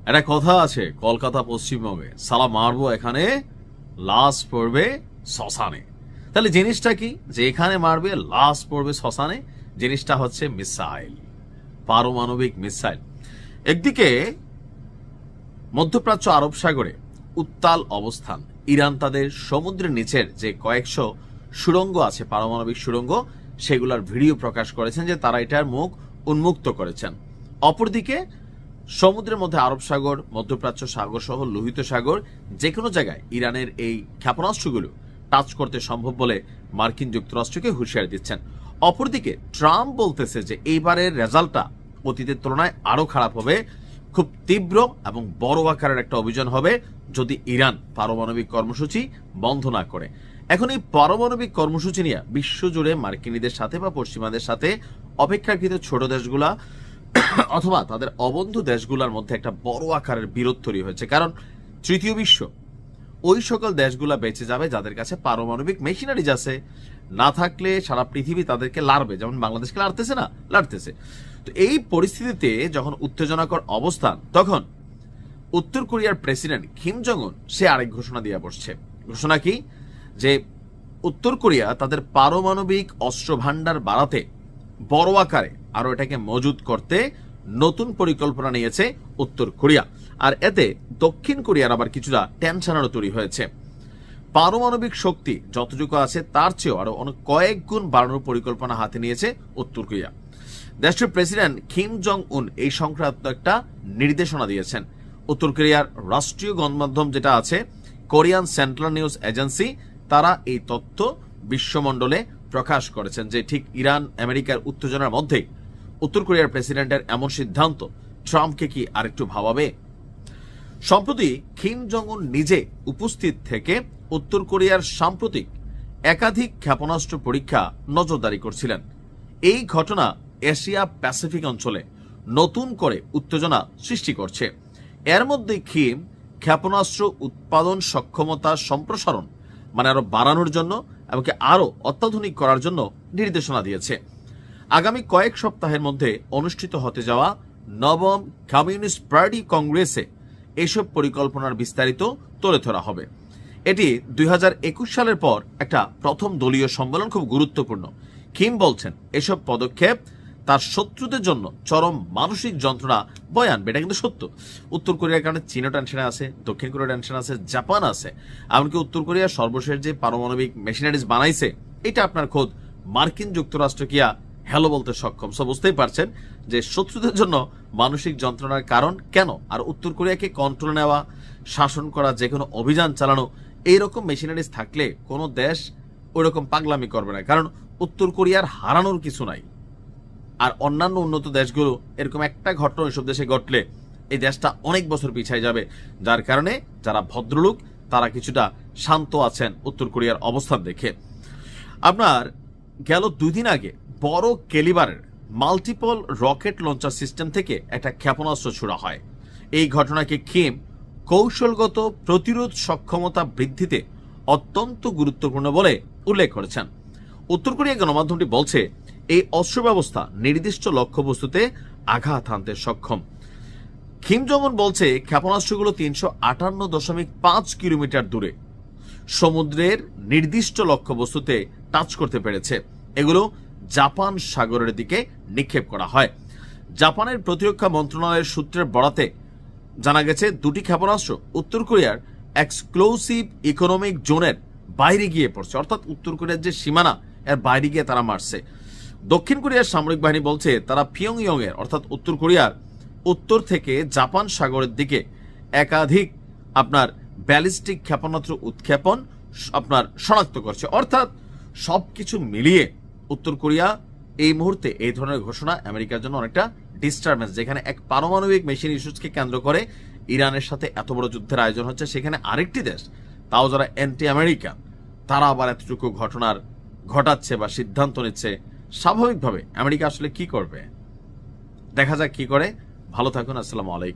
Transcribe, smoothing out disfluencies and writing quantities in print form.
একটা কথা আছে কলকাতা পশ্চিমবঙ্গে, সালা মারবো এখানে, লাশ পড়বে শ্মশানে। তাহলে জিনিসটা কি যে এখানে মারবে লাশ পড়বে শ্মশানে? জিনিসটা হচ্ছে মিসাইল, পারমাণবিক মিসাইল। একদিকে মধ্যপ্রাচ্য আরব সাগরে উত্তাল অবস্থান, ইরান তাদের সমুদ্রের নিচের যে কয়েকশো সুড়ঙ্গ আছে, পারমাণবিক সুড়ঙ্গ, সেগুলোর ভিডিও প্রকাশ করেছেন যে তারা এটার মুখ উন্মুক্ত করেছেন। অপরদিকে সমুদ্রের মধ্যে আরব সাগর, মধ্যপ্রাচ্য সাগর সহ লোহিত সাগর, যে কোনো জায়গায় ইরানের এই ক্ষেপণাস্ত্রগুলো টাচ করতে সম্ভব বলে মার্কিন যুক্তরাষ্ট্রকে হুঁশিয়ারি দিচ্ছেন। অপরদিকে ট্রাম্প বলতেছে যে এইবারের রেজাল্টটা অতীতের তুলনায় আরো খারাপ হবে, খুব তীব্র এবং বড় আকারের একটা অভিযান হবে যদি ইরান পারমাণবিক কর্মসূচি বন্ধ না করে। এখন এই পারমাণবিক কর্মসূচি নিয়ে বিশ্বজুড়ে মার্কিনীদের সাথে বা পশ্চিমাদের সাথে অপেক্ষাকৃত ছোট দেশগুলা অথবা তাদের অবন্ধু দেশগুলোর মধ্যে একটা বড় আকারের বিরোধ তৈরি হয়েছে। কারণ তৃতীয় বিশ্ব ওই সকল দেশগুলা বেঁচে যাবে যাদের কাছে পারমাণবিক মেশিনারিজ আছে, না থাকলে সারা পৃথিবী তাদেরকে লাড়বে, যেমন বাংলাদেশকে লাড়তেছে না, লাড়তেছে। তো এই পরিস্থিতিতে যখন উত্তেজনাকর অবস্থান, তখন উত্তর কোরিয়ার প্রেসিডেন্ট কিম জং উন সে আরেক ঘোষণা দিয়ে বসছে। ঘোষণা কি? যে উত্তর কোরিয়া তাদের পারমাণবিক অস্ত্র ভান্ডার বাড়াতে, বড় আকারে আরো এটাকে মজুত করতে নতুন পরিকল্পনা নিয়েছে উত্তর কোরিয়া। আর এতে দক্ষিণ কোরিয়ার আবার কিছুটা টেনশনেরও তৈরি হয়েছে। পারমাণবিক শক্তি যতটুকু আছে তার চেয়েও আরো অনেক কয়েক গুণ বাড়ানোর পরিকল্পনা হাতে নিয়েছে উত্তর কোরিয়া। দেশটির প্রেসিডেন্ট কিম জং উন এই সংক্রান্ত একটা নির্দেশনা দিয়েছেন। উত্তর কোরিয়ার রাষ্ট্রীয় গণমাধ্যম যেটা আছে, কোরিয়ান সেন্ট্রাল নিউজ এজেন্সি, তারা এই তথ্য বিশ্বমণ্ডলে প্রকাশ করেছেন যে ঠিক ইরান আমেরিকার উত্তেজনার মধ্যেই উত্তর কোরিয়ার প্রেসিডেন্টের এমন সিদ্ধান্ত ট্রাম্পকে কি আরেকটু ভাবাবে? সম্প্রতি কিম জং উন নিজে উপস্থিত থেকে উত্তর কোরিয়ার সাম্প্রতিক একাধিক ক্ষেপণাস্ত্র পরীক্ষা নজরদারি করছিলেন। এই ঘটনা এশিয়া প্যাসিফিক অঞ্চলে নতুন করে উত্তেজনা সৃষ্টি করছে। এর মধ্যে কিম ক্ষেপণাস্ত্র উৎপাদন সক্ষমতা সম্প্রসারণ মানে আরো বাড়ানোর জন্য এমনকি আরো অত্যাধুনিক করার জন্য নির্দেশনা দিয়েছে। আগামী কয়েক সপ্তাহের মধ্যে অনুষ্ঠিত হতে যাওয়া নবম কমিউনিস্ট পার্টি কংগ্রেসে এসব পরিকল্পনার বিস্তারিত তুলে ধরা হবে। এটি 2021 সালের পর একটা প্রথম দলীয় সম্মেলন, খুব গুরুত্বপূর্ণ। কিম বলছেন এসব পদক্ষেপ তার শত্রুদের জন্য চরম মানসিক যন্ত্রণা বয়ে আনবে। এটা কিন্তু সত্য। উত্তর কোরিয়ার কারণে চীনও টেনশনে আছে, দক্ষিণ কোরিয়া টেনশন আছে, জাপান আছে। এমনকি উত্তর কোরিয়ার সর্বশেষ যে পারমাণবিক মেশিনারিজ বানাইছে, এটা আপনার খোদ মার্কিন যুক্তরাষ্ট্র কিয়া হ্যালো বলতে সক্ষম। সো বুঝতেই পারছেন যে শত্রুদের জন্য মানসিক যন্ত্রণার কারণ কেন। আর উত্তর কোরিয়াকে কন্ট্রোল নেওয়া, শাসন করা, যে কোনো অভিযান চালানো, এইরকম মেশিনারিজ থাকলে কোনো দেশ ওই রকম পাগলামি করবে না। কারণ উত্তর কোরিয়ার হারানোর কিছু নাই। আর অন্যান্য উন্নত দেশগুলো এরকম একটা ঘটনা ওইসব দেশে ঘটলে এই দেশটা অনেক বছর পিছায় যাবে। যার কারণে যারা ভদ্রলোক তারা কিছুটা শান্ত আছেন উত্তর কোরিয়ার অবস্থান দেখে। আপনার গেল 2 দিন আগে বড় ক্যালিবারের মাল্টিপল রকেট লঞ্চার সিস্টেম থেকে একটা ক্ষেপণাস্ত্র ছোড়া হয়। এই ঘটনাকে কিম কৌশলগত প্রতিরোধ সক্ষমতা বৃদ্ধিতে অত্যন্ত গুরুত্বপূর্ণ বলে উল্লেখ করেছেন। উত্তর কোরিয়া গণমাধ্যমটি বলছে এই অস্ত্র ব্যবস্থা নির্দিষ্ট লক্ষ্যবস্তুতে আঘাত হানতে সক্ষম। কিম জং উন বলছে ক্ষেপণাস্ত্রগুলো 358.5 কিলোমিটার দূরে সমুদ্রের নির্দিষ্ট লক্ষ্যবস্তুতে টাচ করতে পেরেছে। এগুলো জাপান সাগরের দিকে নিক্ষেপ করা হয়। জাপানের প্রতিরক্ষা মন্ত্রণালয়ের সূত্রের বরাতে জানা গেছে 2টি ক্ষেপণাস্ত্র উত্তর কোরিয়ার এক্সক্লুসিভ ইকোনমিক জোনের বাইরে গিয়ে পড়ছে, অর্থাৎ উত্তর কোরিয়ার যে সীমানা এর বাইরে গিয়ে তারা মারছে। দক্ষিণ কোরিয়ার সামরিক বাহিনী বলছে তারা পিয়ংইয়ং এর অর্থাৎ উত্তর কোরিয়ার উত্তর থেকে জাপান সাগরের দিকে একাধিক আপনার ব্যালিস্টিক ক্ষেপণাস্ত্র উৎক্ষেপণ আপনার শনাক্ত করছে। অর্থাৎ সবকিছু মিলিয়ে উত্তর কোরিয়া এই মুহূর্তে এই ধরনের ঘোষণা আমেরিকার জন্য অনেকটা ডিস্টারবেন্স। যেখানে এক পারমাণবিক মেশিন ইস্যুজকে কেন্দ্র করে ইরানের সাথে এত বড় যুদ্ধের আয়োজন হচ্ছে, সেখানে আরেকটি দেশ, তাও যারা অ্যান্টি আমেরিকান, তারা আবার এতটুকু ঘটনার ঘটাচ্ছে বা সিদ্ধান্ত নিচ্ছে। স্বাভাবিকভাবে আমেরিকা আসলে কি করবে, দেখা যাক কি করে। ভালো থাকুন। আসসালামু আলাইকুম।